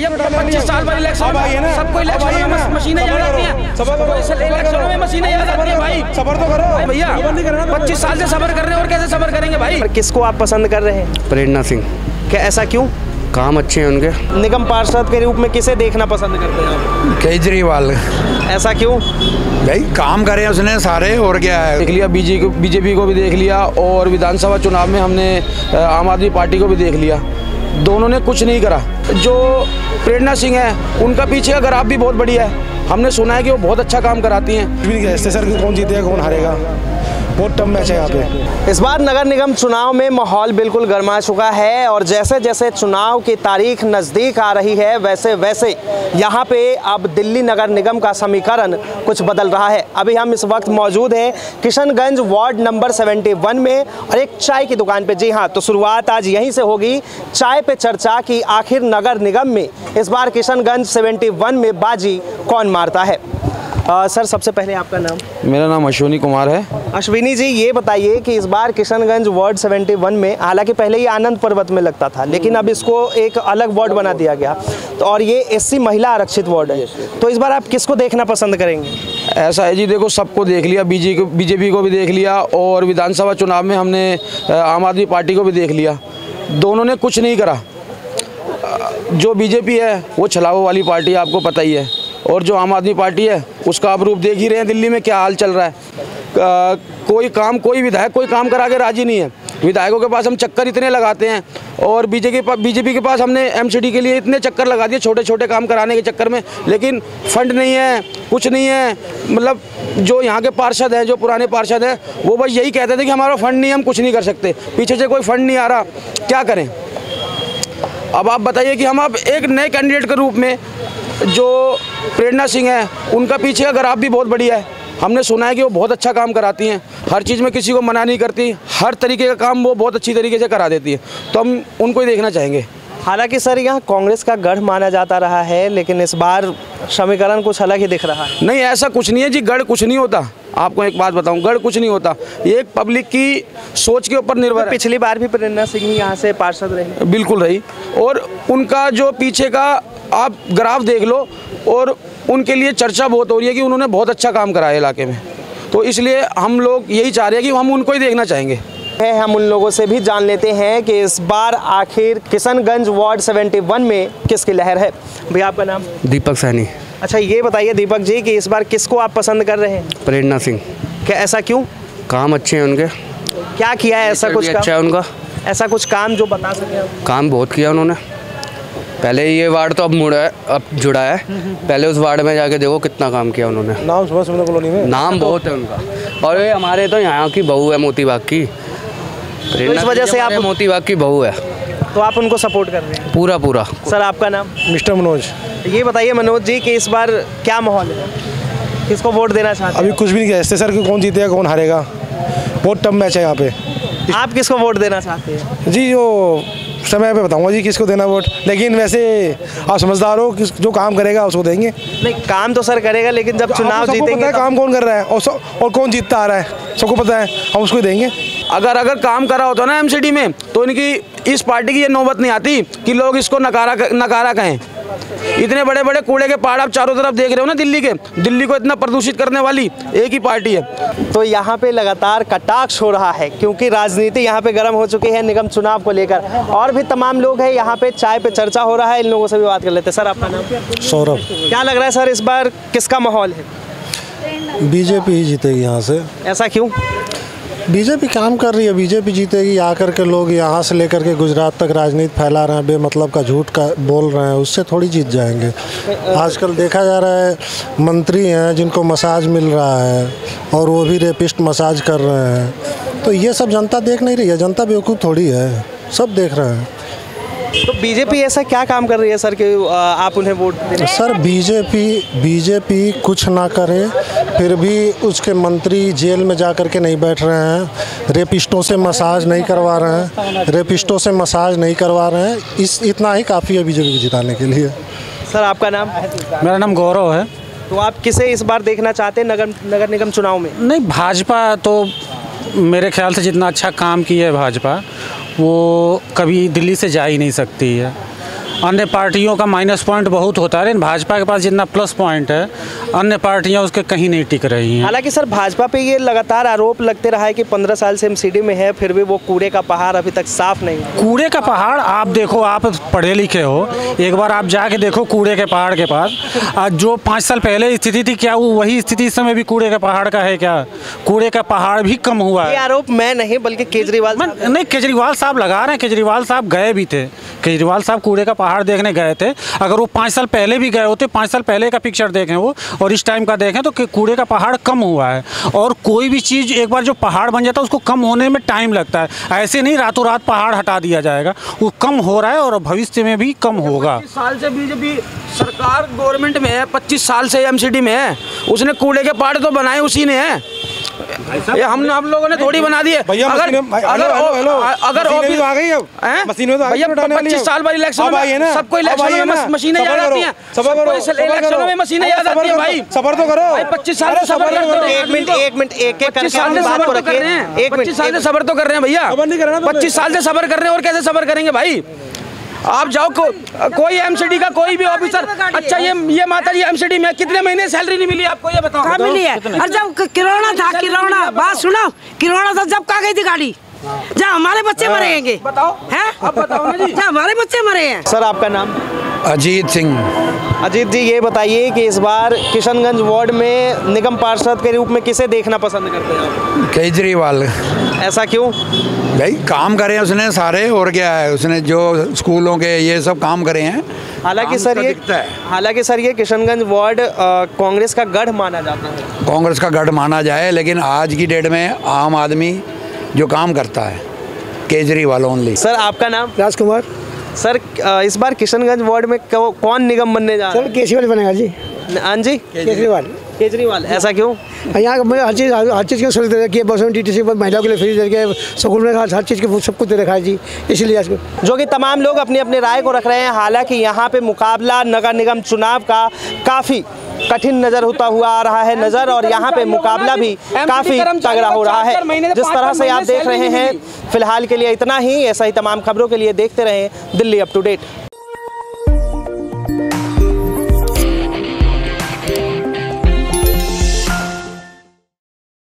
भैया 25 साल बाद इलेक्शन में सबको इलेक्शन में मशीनें याद आती हैं, सबको इलेक्शन में मशीनें याद आती हैं भाई। सबर तो करो भैया, 25 साल से सबर कर रहे हैं और कैसे सबर करेंगे भाई। किसको आप पसंद कर रहे हैं? प्रेरणा सिंह। क्या ऐसा क्यों? काम अच्छे हैं उनके। निगम पार्षद के रूप में किसे देखना पसंद करते हैं आप? केजरीवाल। ऐसा क्यों? भाई काम करे उसने सारे, और क्या है। देख लिया बीजेपी को भी देख लिया, और विधानसभा चुनाव में हमने आम आदमी पार्टी को भी देख लिया, दोनों ने कुछ नहीं करा। जो प्रेरणा सिंह है उनका पीछे का ग्राफ भी बहुत बढ़िया है, हमने सुना है कि वो बहुत अच्छा काम कराती हैं। सर कौन जीतेगा कौन हारेगा, बहुत टफ मैच है यहाँ पे। इस बार नगर निगम चुनाव में माहौल बिल्कुल गर्मा चुका है और जैसे जैसे चुनाव की तारीख नज़दीक आ रही है वैसे वैसे यहाँ पे अब दिल्ली नगर निगम का समीकरण कुछ बदल रहा है। अभी हम इस वक्त मौजूद हैं किशनगंज वार्ड नंबर 71 में और एक चाय की दुकान पे। जी हाँ, तो शुरुआत आज यहीं से होगी, चाय पे चर्चा की आखिर नगर निगम में इस बार किशनगंज 71 में बाजी कौन मारता है। सर सबसे पहले आपका नाम? मेरा नाम अश्विनी कुमार है। अश्विनी जी, ये बताइए कि इस बार किशनगंज वार्ड 71 में, हालांकि पहले ये आनंद पर्वत में लगता था लेकिन अब इसको एक अलग वार्ड बना दिया गया, तो और ये एससी महिला आरक्षित वार्ड है, तो इस बार आप किसको देखना पसंद करेंगे? ऐसा है जी, देखो सबको देख लिया, बीजेपी को भी देख लिया, और विधानसभा चुनाव में हमने आम आदमी पार्टी को भी देख लिया, दोनों ने कुछ नहीं करा। जो बीजेपी है वो छलावा वाली पार्टी है, आपको पता ही है, और जो आम आदमी पार्टी है उसका आप रूप देख ही रहे हैं दिल्ली में क्या हाल चल रहा है। कोई विधायक कोई काम करा के राजी नहीं है। विधायकों के पास हम चक्कर इतने लगाते हैं, और बीजेपी के पास हमने एमसीडी के लिए इतने चक्कर लगा दिए छोटे छोटे काम कराने के चक्कर में, लेकिन फंड नहीं है, कुछ नहीं है। मतलब जो यहाँ के पार्षद हैं, जो पुराने पार्षद हैं, वो बस यही कहते थे कि हमारा फंड नहीं है, हम कुछ नहीं कर सकते, पीछे से कोई फंड नहीं आ रहा, क्या करें। अब आप बताइए कि हम अब एक नए कैंडिडेट के रूप में, जो प्रेरणा सिंह है उनका पीछे का ग्राफ भी बहुत बढ़िया है, हमने सुना है कि वो बहुत अच्छा काम कराती हैं, हर चीज़ में किसी को मना नहीं करती, हर तरीके का काम वो बहुत अच्छी तरीके से करा देती है, तो हम उनको ही देखना चाहेंगे। हालांकि सर यहाँ कांग्रेस का गढ़ माना जाता रहा है, लेकिन इस बार समीकरण कुछ अलग ही दिख रहा है। नहीं, ऐसा कुछ नहीं है जी, गढ़ कुछ नहीं होता। आपको एक बात बताऊं, गढ़ कुछ नहीं होता, ये एक पब्लिक की सोच के ऊपर निर्भर है। पिछली बार भी प्रेरणा सिंह ही यहाँ से पार्षद रही। बिल्कुल रही, और उनका जो पीछे का आप ग्राफ देख लो, और उनके लिए चर्चा बहुत हो रही है कि उन्होंने बहुत अच्छा काम कराया इलाके में, तो इसलिए हम लोग यही चाह रहे हैं कि हम उनको ही देखना चाहेंगे। हम उन लोगों से भी जान लेते हैं कि इस बार आखिर किशनगंज वार्ड 71 में किसकी लहर है। भैया आपका नाम? दीपक सैनी। अच्छा, ये बताइए दीपक जी कि इस बार किसको आप पसंद कर रहे हैं? प्रेरणा सिंह। क्या ऐसा क्यों? काम अच्छे हैं उनके। क्या किया है ऐसा कुछ? अच्छा है उनका, ऐसा कुछ काम जो बता सकें आप? काम बहुत किया उन्होंने। पहले ये वार्ड तो अब मुड़ा है, अब जुड़ा है, पहले उस वार्ड में जाके देखो कितना काम किया उन्होंने। नाम सुबह सुबह कॉलोनी में नाम बहुत है उनका, और ये हमारे तो यहाँ की बहू है मोती बाग की, तो इस वजह से आप मोती बाग की बहू है, तो आप उनको सपोर्ट कर रहे हैं पूरा। सर आपका नाम? मिस्टर मनोज। ये बताइए मनोज जी कि इस बार क्या माहौल है, किसको वोट देना चाहते हैं? अभी कुछ भी नहीं किया, सर कौन जीतेगा कौन हारेगा, बहुत टफ मैच है यहाँ पे। आप किसको वोट देना चाहते हैं? जी जो समय पे बताऊंगा जी किसको देना वोट, लेकिन वैसे आप समझदार हो, जो काम करेगा उसको देंगे। नहीं, काम तो सर करेगा, लेकिन जब चुनाव जीतेंगे काम कौन कर रहा है और कौन जीतता आ रहा है सबको पता है, हम उसको ही देंगे। अगर काम करा होता ना एमसीडी में, तो इनकी इस पार्टी की ये नौबत नहीं आती कि लोग इसको नकारा कहें। इतने बड़े बड़े कूड़े के पहाड़ आप चारों तरफ देख रहे हो ना दिल्ली को इतना प्रदूषित करने वाली एक ही पार्टी है। तो यहाँ पे लगातार कटाक्ष हो रहा है, क्योंकि राजनीति यहाँ पे गर्म हो चुकी है निगम चुनाव को लेकर। और भी तमाम लोग हैं यहाँ पे, चाय पे चर्चा हो रहा है, इन लोगों से भी बात कर लेते हैं। सर आपका नाम? सौरभ। क्या लग रहा है सर, इस बार किसका माहौल है? बीजेपी ही जीतेगी यहाँ से। ऐसा क्यों? बीजेपी काम कर रही है, बीजेपी जीतेगी। आकर के लोग यहाँ से लेकर के गुजरात तक राजनीति फैला रहे हैं, बेमतलब का झूठ का बोल रहे हैं, उससे थोड़ी जीत जाएंगे। आजकल देखा जा रहा है मंत्री हैं जिनको मसाज मिल रहा है, और वो भी रेपिस्ट मसाज कर रहे हैं, तो ये सब जनता देख नहीं रही है। जनता बेवकूफ़ थोड़ी है, सब देख रहे हैं। तो बीजेपी ऐसा क्या काम कर रही है सर कि आप उन्हें वोट दें? सर बीजेपी कुछ ना करे, फिर भी उसके मंत्री जेल में जा कर के नहीं बैठ रहे हैं, रेपिस्टों से मसाज नहीं करवा रहे हैं, इतना ही काफ़ी है बीजेपी को जिताने के लिए। सर आपका नाम? मेरा नाम गौरव है। तो आप किसे इस बार देखना चाहते हैं नगर निगम चुनाव में? नहीं, भाजपा तो मेरे ख्याल से जितना अच्छा काम की है भाजपा, वो कभी दिल्ली से जा ही नहीं सकती है। अन्य पार्टियों का माइनस पॉइंट बहुत होता है, लेकिन भाजपा के पास जितना प्लस पॉइंट है अन्य पार्टियां उसके कहीं नहीं टिक रही हैं। हालांकि सर भाजपा पे ये लगातार आरोप लगते रहा है कि 15 साल से एमसीडी में है, फिर भी वो कूड़े का पहाड़ अभी तक साफ नहीं है। कूड़े का पहाड़ आप देखो, आप पढ़े लिखे हो, एक बार आप जाके देखो कूड़े के पहाड़ के पास जो 5 साल पहले स्थिति थी, क्या वो वही स्थिति इस समय भी कूड़े के पहाड़ का है? क्या कूड़े का पहाड़ भी कम हुआ है? ये आरोप मैं नहीं बल्कि केजरीवाल नहीं, केजरीवाल साहब लगा रहे हैं। केजरीवाल साहब गए भी थे, केजरीवाल साहब कूड़े का पहाड़ देखने गए थे। अगर वो 5 साल पहले भी गए होते, 5 साल पहले का पिक्चर देखें वो और इस टाइम का देखें, तो कूड़े का पहाड़ कम हुआ है। और कोई भी चीज़ एक बार जो पहाड़ बन जाता है उसको कम होने में टाइम लगता है, ऐसे नहीं रातों रात पहाड़ हटा दिया जाएगा। वो कम हो रहा है और भविष्य में भी कम होगा। 25 साल से बीजेपी सरकार गवर्नमेंट में है, 25 साल से एमसीडी में है, उसने कूड़े के पहाड़ तो बनाए उसी ने है, ये हम लोगों ने थोड़ी बना दिए। भैया अगर आ गई अब मशीन में तो भैया 25 साल बाद इलेक्शन में सबको इलेक्शन में मशीनें याद आती हैं, सबको इलेक्शनों में मशीनें याद आती हैं। भाई सबर तो करो, 25 साल से सबर कर रहे हैं। एक मिनट एक 25 साल से सबर तो कर रहे हैं, 25 साल से सबर तो कर रहे हैं भैया, 25 साल से सबर कर रहे हैं और कैसे सबर करेंगे भाई? आप जाओ कोई एमसीडी का कोई भी ऑफिसर, अच्छा ये माता जी एमसीडी में कितने महीने सैलरी नहीं मिली आपको, ये बताओ। कहाँ मिली है? और जब किरोना था, किरोना बात सुनो, किरोना था जब कहाँ गई थी गाड़ी? जहाँ हमारे बच्चे मरेंगे, बताओ हैं? आप बताओ ना जी, जहाँ हमारे बच्चे मरे हैं। सर आपका नाम? अजीत सिंह। अजीत जी ये बताइए कि इस बार किशनगंज वार्ड में निगम पार्षद के रूप में किसे देखना पसंद करते हैं आप? केजरीवाल। ऐसा क्यों? भाई काम करे उसने सारे, और क्या है, उसने जो स्कूलों के ये सब काम करे हैं। हालांकि सर ये किशनगंज वार्ड कांग्रेस का गढ़ माना जाता है। कांग्रेस का गढ़ माना जाए, लेकिन आज की डेट में आम आदमी जो काम करता है केजरीवाल ओनली। सर आपका नाम? राजकुमार। सर इस बार किशनगंज वार्ड में कौन निगम बनने जा रहा है? सर केजरीवाल बनेगा जी। हाँ जी, केजरीवाल। ऐसा क्यों? यहाँ हर चीज़ की सहूलत दे रखी है, बसों में टीटीसी महिलाओं के लिए फ्री दे रखी है, स्कूल में हर चीज़ की सब कुछ दे रखा है जी, इसलिए जो कि तमाम लोग अपनी अपनी राय को रख रहे हैं। हालांकि यहाँ पे मुकाबला नगर निगम चुनाव का काफ़ी कठिन नजर होता हुआ आ रहा है नजर, और यहाँ पे मुकाबला भी काफ़ी तगड़ा हो रहा है। जिस तरह से आप देख रहे हैं, फिलहाल के लिए इतना ही। ऐसा ही तमाम खबरों के लिए देखते रहें दिल्ली अप टू डेट।